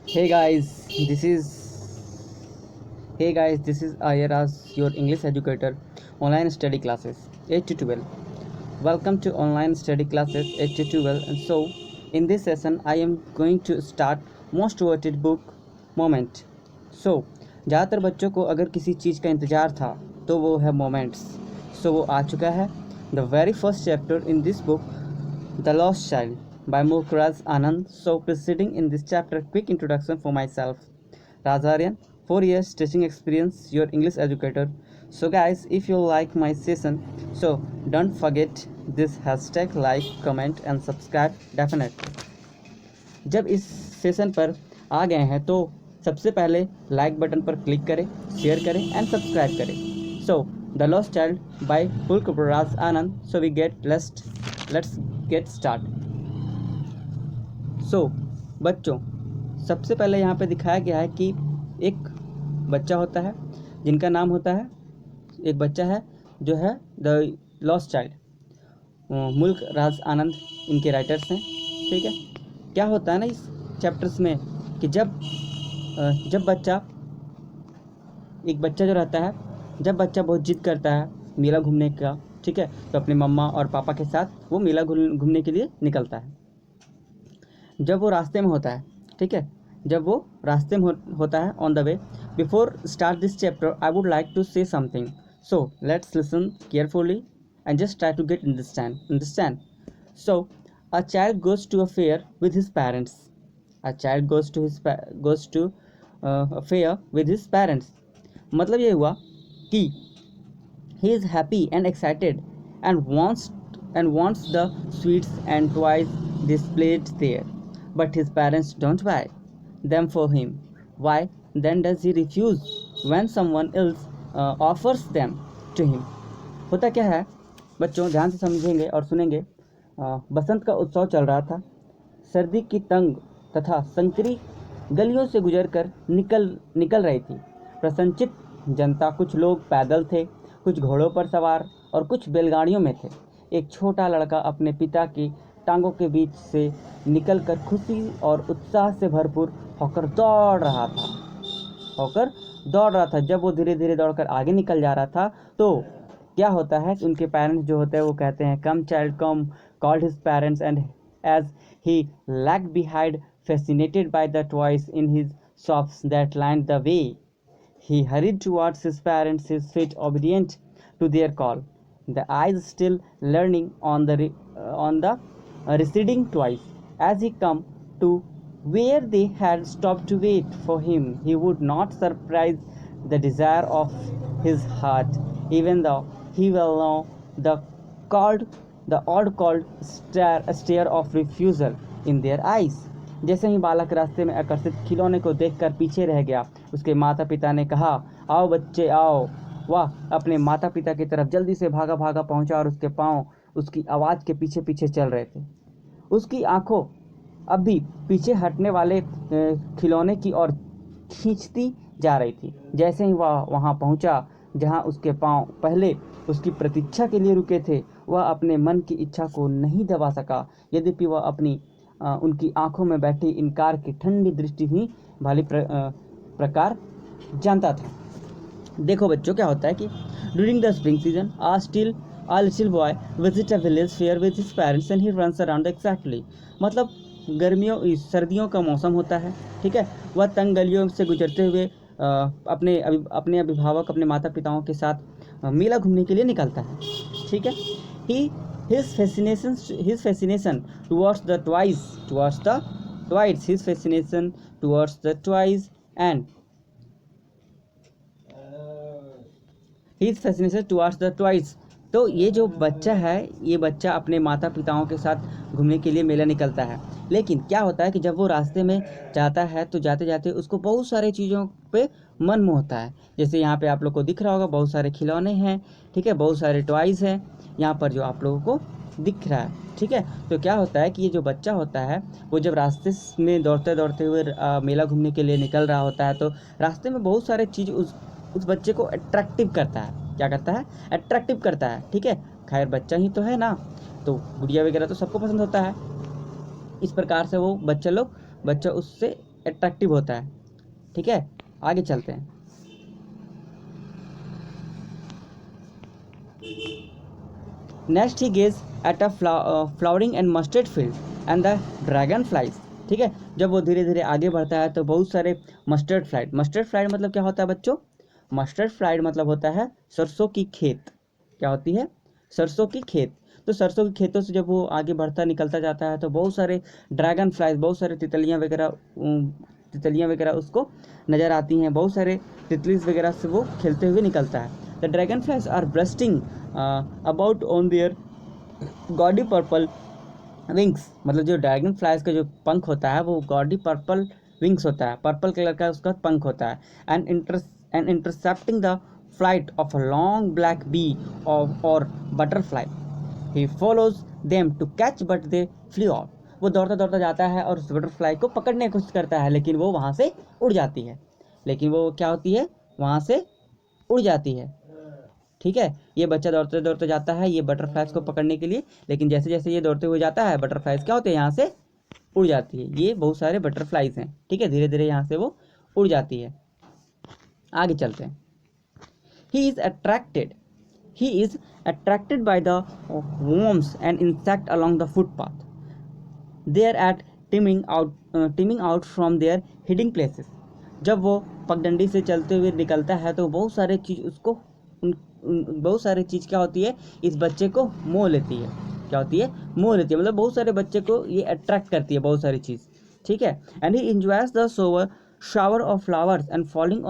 Hey guys, this is Hey guys, this is Ayaraz, your English educator, online study classes 8 to 12. Welcome to online study classes 8 to 12. And so, in this session, I am going to start most awaited book moment. So, ज़्यादातर बच्चों को अगर किसी चीज़ का इंतज़ार था तो वो है मोमेंट्स. सो वो आ चुका है. The very first chapter in this book, The Lost Child by Mukhraj Anand. So, proceeding in this chapter, quick introduction for myself. Razaryan, 4 years teaching experience, your English educator. So, guys, if you like my session, so don't forget this hashtag, like, comment, and subscribe definitely. जब इस session पर आ गए हैं तो सबसे पहले like button पर click करें, शेयर करें एंड सब्सक्राइब करें. So the lost child by Mulkraj Anand. So we get let's get start. सो बच्चों, सबसे पहले यहाँ पे दिखाया गया है कि एक बच्चा होता है जिनका नाम होता है, एक बच्चा है जो है द लॉस्ट चाइल्ड. मुल्क राज आनंद इनके राइटर्स हैं. ठीक है. क्या होता है ना इस चैप्टर्स में कि जब बच्चा, एक बच्चा जो रहता है, जब बच्चा बहुत जिद करता है मेला घूमने का, ठीक है, तो अपने मम्मा और पापा के साथ वो मेला घूमने के लिए निकलता है. जब वो रास्ते में होता है, ठीक है, जब वो रास्ते में होता है on the way. Before start this chapter I would like to say something. So let's listen carefully and just try to get understand. So a child goes to a fair with his parents. A child goes to a fair with his parents. मतलब ये हुआ कि he is happy and excited and wants the sweets and toys displayed there, but his parents don't buy them for him. Why then does he refuse when someone else offers them to him? होता क्या है बच्चों, ध्यान से समझेंगे और सुनेंगे. बसंत का उत्सव चल रहा था. सर्दी की तंग तथा संकरी गलियों से गुजरकर निकल रही थी प्रसन्नचित जनता. कुछ लोग पैदल थे, कुछ घोड़ों पर सवार और कुछ बैलगाड़ियों में थे. एक छोटा लड़का अपने पिता की टांगों के बीच से निकलकर खुशी और उत्साह से भरपूर होकर दौड़ रहा था. जब वो धीरे धीरे दौड़कर आगे निकल जा रहा था तो क्या होता है कि उनके पेरेंट्स जो होते हैं वो कहते हैं come child come. Called his parents and as he lag behind fascinated by the toys in his shops that lined the way, he hurried towards his parents, his feet obedient to their call, the eyes still learning on the receding toys. As he come to where they had stopped to wait for him, he would not surprise the desire of his heart, even though he will know the odd cold stare of refusal in their eyes. जैसे ही बालक रास्ते में आकर्षित खिलौने को देखकर पीछे रह गया, उसके माता पिता ने कहा, आओ बच्चे आओ. वह अपने माता पिता की तरफ जल्दी से भागा पहुंचा और उसके पांव उसकी आवाज़ के पीछे पीछे चल रहे थे. उसकी आंखों अब भी पीछे हटने वाले खिलौने की ओर खींचती जा रही थी. जैसे ही वह वहां पहुंचा जहां उसके पांव पहले उसकी प्रतीक्षा के लिए रुके थे, वह अपने मन की इच्छा को नहीं दबा सका, यद्यपि वह उनकी आंखों में बैठी इनकार की ठंडी दृष्टि ही भाली प्रकार जानता था. देखो बच्चों, क्या होता है कि during the spring season a little boy visit a village fair with his parents and he runs around excitedly. मतलब सर्दियों का मौसम होता है, ठीक है. वह तंग गलियों से गुजरते हुए अपने अभिभावक, अपने माता पिताओं के साथ मेला घूमने के लिए निकलता है, ठीक है. His fascination towards the toys and his fascination towards the toys. तो ये जो बच्चा है, ये बच्चा अपने माता पिताओं के साथ घूमने के लिए मेला निकलता है. लेकिन क्या होता है कि जब वो रास्ते में जाता है तो जाते जाते उसको बहुत सारे चीज़ों पे मन मोहता है. जैसे यहाँ पे आप लोग को दिख रहा होगा, बहुत सारे खिलौने हैं, ठीक है, बहुत सारे टॉयज़ हैं यहाँ पर जो आप लोगों को दिख रहा है, ठीक है. तो क्या होता है कि ये जो बच्चा होता है वो जब रास्ते में दौड़ते हुए मेला घूमने के लिए निकल रहा होता है तो रास्ते में बहुत सारे चीज़ उस बच्चे को अट्रैक्टिव करता है. क्या करता है? अट्रैक्टिव करता है, ठीक है. खैर बच्चा ही तो है ना, तो गुड़िया वगैरह तो सबको पसंद होता है. इस प्रकार से वो बच्चा उससे अट्रैक्टिव होता है। ठीक है, आगे चलते हैं। Next he gauge at a flowering and mustard field and the dragon flies. ठीक है, जब वो धीरे धीरे आगे बढ़ता है तो बहुत सारे मस्टर्ड फ्लाइट मतलब क्या होता है बच्चों? मस्टर्ड फ्लाइट मतलब होता है सरसों की खेत। क्या होती है? सरसों की खेत। तो सरसों की खेतों से जब वो आगे बढ़ता निकलता जाता है तो बहुत सारे ड्रैगन फ्लाइज, बहुत सारे तितलियाँ वगैरह उसको नज़र आती हैं, बहुत सारे तितलीज वगैरह से वो खेलते हुए निकलता है। The dragonflies are bursting about on their gaudy purple wings. मतलब जो ड्रैगन फ्लाइज का जो पंख होता है वो गॉडी पर्पल विंग्स होता है, पर्पल कलर का उसका पंख होता है। And intercepting the flight of a long black bee और butterfly, he follows them to catch but they flee off. वो दौड़ता दौड़ता जाता है और उस बटरफ्लाई को पकड़ने की कोशिश करता है, लेकिन वो वहाँ से उड़ जाती है। लेकिन वो क्या होती है? वहाँ से उड़ जाती है। ठीक है, ये बच्चा दौड़ते दौड़ते जाता है ये बटरफ्लाइज को पकड़ने के लिए, लेकिन जैसे जैसे ये दौड़ते हुए जाता है बटरफ्लाइज क्या होते हैं? यहाँ से उड़ जाती है। ये बहुत सारे बटरफ्लाइज हैं। ठीक है, धीरे धीरे यहाँ से वो उड़ जाती है। आगे चलते हैं। He is attracted he is attracted by the worms and insect along the footpath. They are at teeming out from their hiding places. जब वो पगडंडी से चलते हुए निकलता है तो बहुत सारे चीज़ उसको बहुत सारी चीज़ क्या होती है? इस बच्चे को मोह लेती है। क्या होती है? मोह लेती है, मतलब बहुत सारे बच्चे को ये अट्रैक्ट करती है बहुत सारी चीज़। ठीक है, and he enjoys the shower of flowers and falling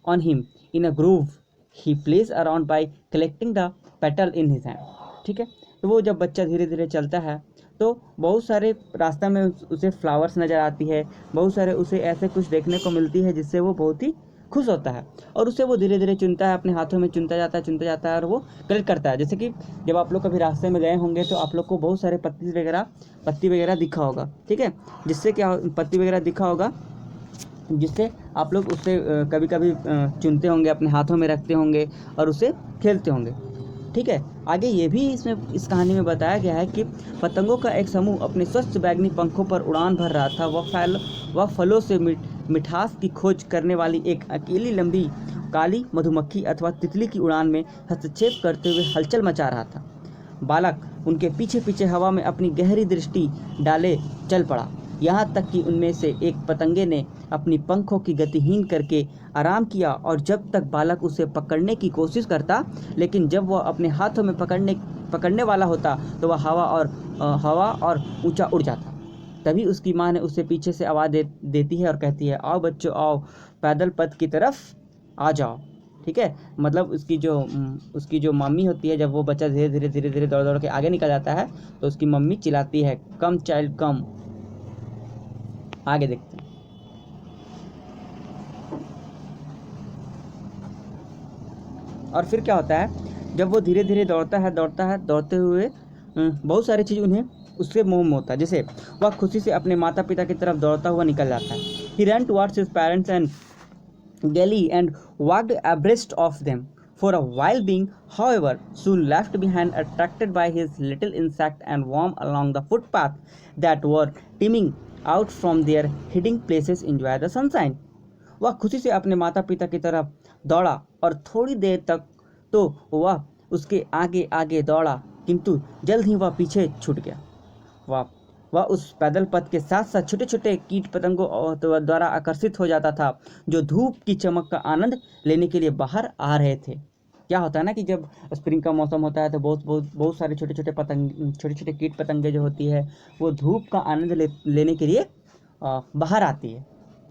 on him in a groove he plays around by collecting the petal in his hand. ठीक है, तो वो जब बच्चा धीरे धीरे चलता है तो बहुत सारे रास्ता में उसे फ्लावर्स नज़र आती है, बहुत सारे उसे ऐसे कुछ देखने को मिलती है जिससे वो बहुत ही खुश होता है, और उसे वो धीरे धीरे चुनता है, अपने हाथों में चुनता जाता है और वो कलेक्ट करता है। जैसे कि जब आप लोग कभी रास्ते में गए होंगे तो आप लोग को बहुत सारे पत्ती वगैरह दिखा होगा। ठीक है, जिससे क्या पत्ती वगैरह दिखा होगा जिससे आप लोग उससे कभी कभी चुनते होंगे, अपने हाथों में रखते होंगे और उसे खेलते होंगे। ठीक है, आगे ये भी इसमें इस कहानी में बताया गया है कि पतंगों का एक समूह अपने स्वच्छ बैगनी पंखों पर उड़ान भर रहा था। वह फलों से मिठास की खोज करने वाली एक अकेली लंबी काली मधुमक्खी अथवा तितली की उड़ान में हस्तक्षेप करते हुए हलचल मचा रहा था। बालक उनके पीछे पीछे हवा में अपनी गहरी दृष्टि डाले चल पड़ा, यहाँ तक कि उनमें से एक पतंगे ने अपनी पंखों की गतिहीन करके आराम किया, और जब तक बालक उसे पकड़ने की कोशिश करता, लेकिन जब वह अपने हाथों में पकड़ने वाला होता तो वह हवा और ऊंचा उड़ जाता। तभी उसकी माँ ने उसे पीछे से आवाज़ देती है और कहती है, आओ बच्चों आओ, पैदल पथ की तरफ आ जाओ। ठीक है, मतलब उसकी जो मम्मी होती है, जब वो बच्चा धीरे धीरे दौड़ दौड़ के आगे निकल जाता है तो उसकी मम्मी चिल्लाती है, कम चाइल्ड कम। आगे देखते हैं। और फिर क्या होता है? जब वो धीरे धीरे दौड़ता है दौड़ते हुए बहुत सारी चीज़ उन्हें उससे मोह में होता है। जैसे वह खुशी से अपने माता पिता की तरफ दौड़ता हुआ निकल जाता है। He run towards his parents and galley and walked abreast of them for a while, being however soon left behind, attracted by his little insect and worm along the footpath that were teeming out from their hiding places enjoy the sunshine. वह खुशी से अपने माता पिता की तरफ दौड़ा और थोड़ी देर तक तो वह उसके आगे आगे दौड़ा, किंतु जल्द ही वह पीछे छूट गया। वह उस पैदल पथ के साथ साथ छोटे छोटे कीट पतंगों द्वारा आकर्षित हो जाता था जो धूप की चमक का आनंद लेने के लिए बाहर आ रहे थे। क्या होता है ना कि जब स्प्रिंग का मौसम होता है तो बहुत सारे छोटे छोटे कीट पतंगे जो होती है वो धूप का आनंद लेने के लिए बाहर आती है।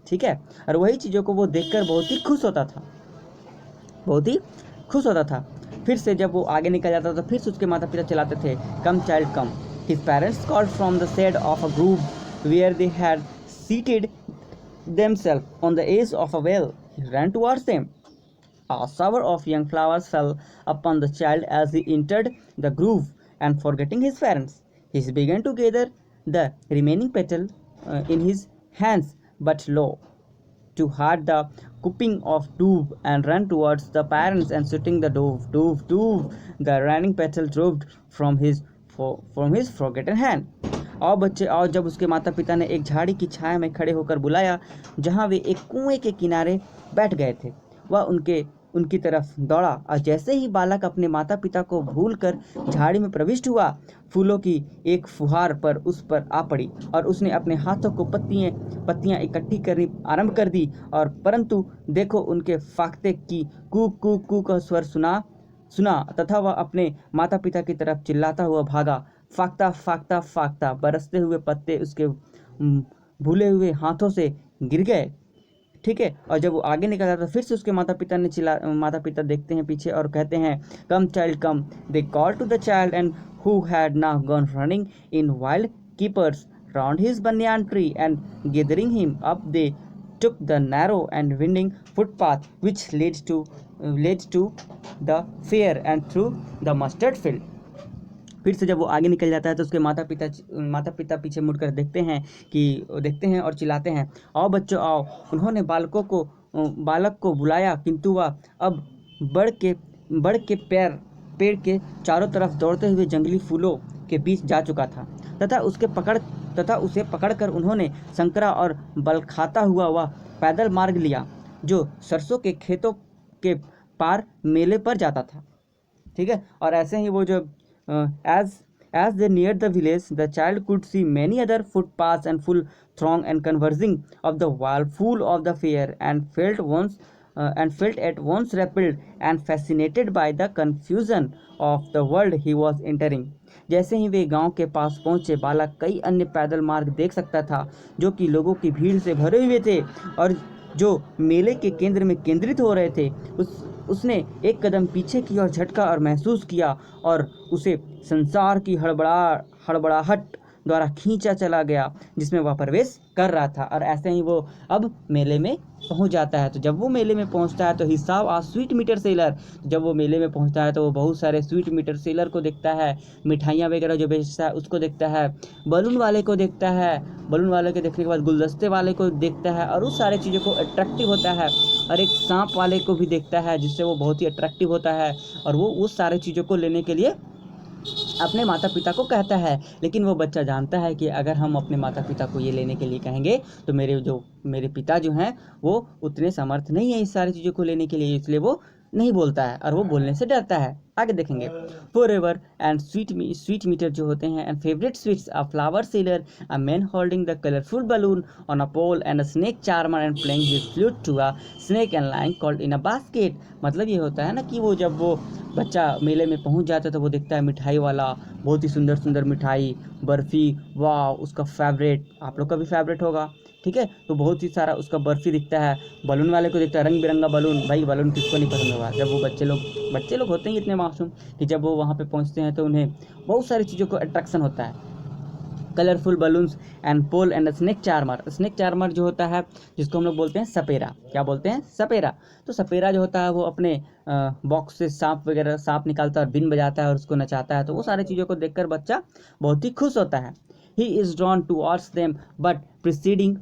ठीक है, और वही चीज़ों को वो देखकर बहुत ही खुश होता था। फिर से जब वो आगे निकल जाता था तो फिर से उसके माता पिता चलाते थे, कम child come. His parents called from the shade of a grove where they had seated themselves on the edge of a well. He ran towards them. A shower of young flowers fell upon the child as he entered the grove, and forgetting his parents, he began to gather the remaining petal in his hands, but lo, to heard the cooing of dove, and ran towards the parents and shooting the dove. The running petal dropped from his forgotten hand. आओ बच्चे आओ, जब उसके माता पिता ने एक झाड़ी की छाया में खड़े होकर बुलाया जहाँ वे एक कुएं के किनारे बैठ गए थे। वह उनकी तरफ दौड़ा और जैसे ही बालक अपने माता पिता को भूलकर झाड़ी में प्रविष्ट हुआ, फूलों की एक फुहार उस पर आ पड़ी और उसने अपने हाथों को पत्तियां इकट्ठी करनी आरंभ कर दी। और परंतु देखो, उनके फाख्ते की कू कू कू का स्वर सुना तथा वह अपने माता पिता की तरफ चिल्लाता हुआ भागा। फाख्ता फाख्ता फाख्ता, बरसते हुए पत्ते उसके भूले हुए हाथों से गिर गए। ठीक है, और जब वो आगे निकल जाता तो फिर से उसके माता पिता देखते हैं पीछे और कहते हैं, come child come. They call to the child and who had now gone running in wild keepers round his banyan tree and gathering him up they took the narrow and winding footpath which led to the fair and through the mustard field। फिर से जब वो आगे निकल जाता है तो उसके माता पिता पीछे मुड़कर देखते हैं और चिल्लाते हैं, आओ बच्चों आओ। उन्होंने बालक को बुलाया, किंतु वह अब बढ़ के पेड़ के चारों तरफ दौड़ते हुए जंगली फूलों के बीच जा चुका था तथा उसे पकड़कर उन्होंने संकरा और बल खाता हुआ वह पैदल मार्ग लिया जो सरसों के खेतों के पार मेले पर जाता था। ठीक है, और ऐसे ही वो जो as they neared the village, the child could see many other footpaths and full throng and conversing of the wild fool of the fair, and felt at once repelled and fascinated by the confusion of the world he was entering। जैसे ही वे गांव के पास पहुंचे, बालक कई अन्य पैदल मार्ग देख सकता था जो कि लोगों की भीड़ से भरे हुए थे और जो मेले के केंद्र में केंद्रित हो रहे थे। उसने एक कदम पीछे की ओर झटका और महसूस किया और उसे संसार की हड़बड़ाहट द्वारा खींचा चला गया जिसमें वह प्रवेश कर रहा था। और ऐसे ही वो अब मेले में पहुंच जाता है। तो जब वो मेले में पहुंचता है तो ही saw a sweetmeat seller. जब वो मेले में पहुंचता है तो वो बहुत सारे स्वीट मीटर सेलर को देखता है, मिठाइयाँ वगैरह जो बेचता है उसको देखता है, बलून वाले को देखता है, बलून वाले के देखने के बाद गुलदस्ते वाले को देखता है और उस सारे चीज़ों को अट्रैक्टिव होता है, और एक सांप वाले को भी देखता है जिससे वो बहुत ही अट्रैक्टिव होता है और वो उस सारे चीज़ों को लेने के लिए अपने माता पिता को कहता है। लेकिन वो बच्चा जानता है कि अगर हम अपने माता पिता को ये लेने के लिए कहेंगे तो मेरे पिता जो हैं वो उतने समर्थ नहीं है इस सारी चीज़ों को लेने के लिए, इसलिए वो नहीं बोलता है और वो बोलने से डरता है। आगे देखेंगे, for ever and sweetmeat जो होते हैं and favourite sweets, a flower seller, a man holding the colourful balloon on a pole and a snake charmer and playing his flute to a snake and lying called in a basket. मतलब ये होता है ना कि वो जब वो बच्चा मेले में पहुंच जाता है तो वो देखता है मिठाई वाला, बहुत ही सुंदर सुंदर मिठाई, बर्फ़ी, वाह उसका फेवरेट, आप लोग का भी फेवरेट होगा। ठीक है, तो बहुत ही सारा उसका बर्फ़ी दिखता है, बलून वाले को दिखता है रंग बिरंगा बलून। भाई बलून किसको नहीं पसंद होगा। जब वो बच्चे लोग होते हैं इतने मासूम कि जब वो वहाँ पे पहुँचते हैं तो उन्हें बहुत सारी चीज़ों को अट्रैक्शन होता है। Colourful balloons and pole and snake charmer जो होता है जिसको हम लोग बोलते हैं सपेरा। क्या बोलते हैं? सपेरा। तो सपेरा जो होता है वो अपने बॉक्स से सांप निकालता है और बीन बजाता है और उसको नचाता है। तो वो सारी चीज़ों को देखकर बच्चा बहुत ही खुश होता है। He is drawn towards them, but proceeding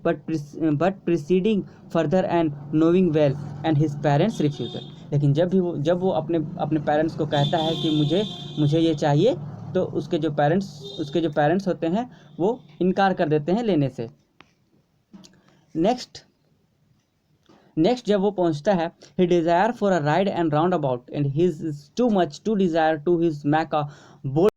further and knowing well, and his parents refusal। लेकिन जब वो अपने पेरेंट्स को कहता है कि मुझे ये चाहिए, तो उसके जो पेरेंट्स होते हैं वो इनकार कर देते हैं लेने से। नेक्स्ट जब वो पहुंचता है, he desire for a ride and roundabout, and his is too much to desire to his make a bold